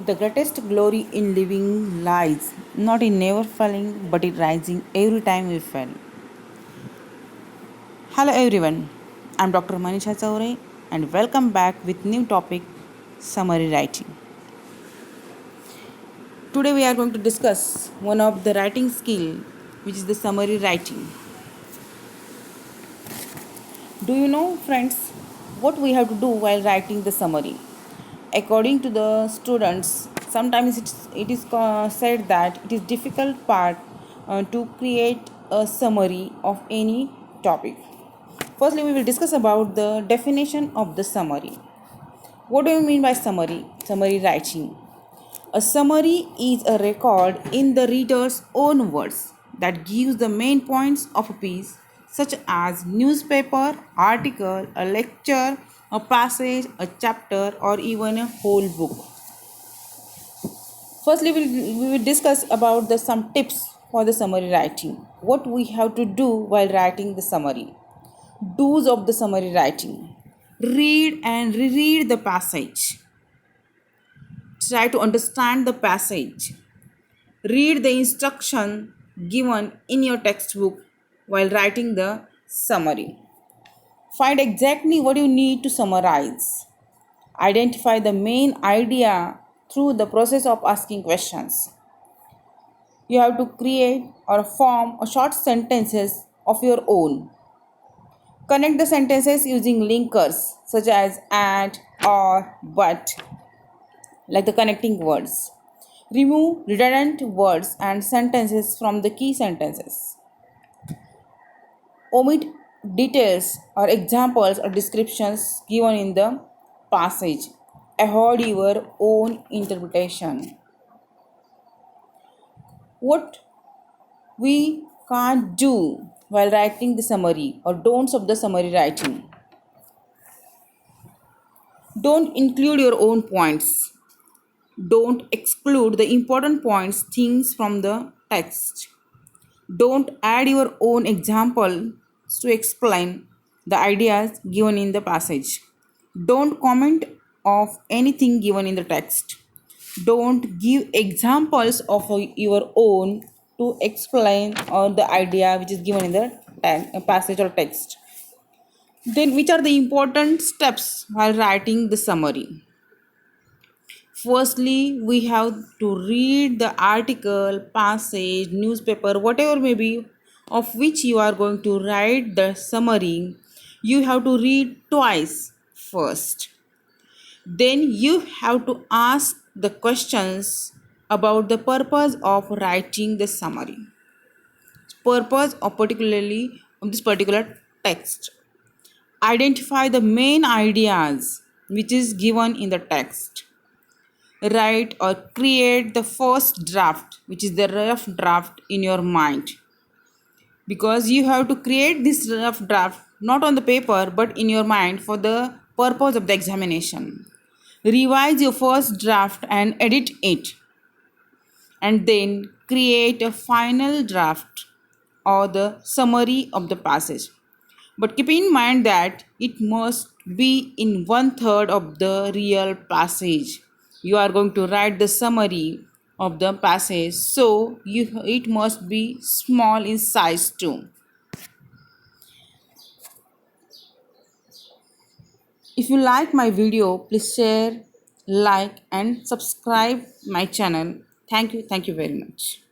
The greatest glory in living lies not in never falling but in rising every time we fail. Hello everyone, I'm Dr. Manisha Chaure and welcome back with new topic summary writing. Today we are going to discuss one of the writing skill which is the summary writing. Do you know friends what we have to do while writing the summary? According to the students, sometimes it is said that it is difficult part to create a summary of any topic. Firstly, we will discuss about the definition of the summary. What do you mean by summary? Summary writing. A summary is a record in the reader's own words that gives the main points of a piece, such as newspaper, article, a lecture, a passage, a chapter, or even a whole book. Firstly, we will discuss about the some tips for the summary writing. What we have to do while writing the summary. Do's of the summary writing. Read and reread the passage. Try to understand the passage. Read the instruction given in your textbook while writing the summary. Find exactly what you need to summarize. Identify the main idea through the process of asking questions. You have to create or form a short sentences of your own. Connect the sentences using linkers such as and, or, but, like the connecting words. Remove redundant words and sentences from the key sentences. Omit details or examples or descriptions given in the passage. Avoid your own interpretation. What we can't do while writing the summary or don'ts of the summary writing. Don't include your own points. Don't exclude the important points, things from the text. Don't add your own example to explain the ideas given in the passage. Don't comment of anything given in the text. Don't give examples of your own to explain or the idea which is given in the passage or text. Then, which are the important steps while writing the summary? Firstly, we have to read the article, passage, newspaper, whatever may be, of which you are going to write the summary. You have to read twice first. Then you have to ask the questions about the purpose of writing the summary. Purpose of particularly of this particular text. Identify the main ideas which is given in the text. Write or create the first draft, which is the rough draft in your mind, because you have to create this rough draft not on the paper but in your mind for the purpose of the examination. Revise your first draft and edit it, and then create a final draft or the summary of the passage. But keep in mind that it must be in one third of the real passage. You are going to write the summary of the passage, so it must be small in size too. If you like my video, please share, like, and subscribe my channel. Thank you very much.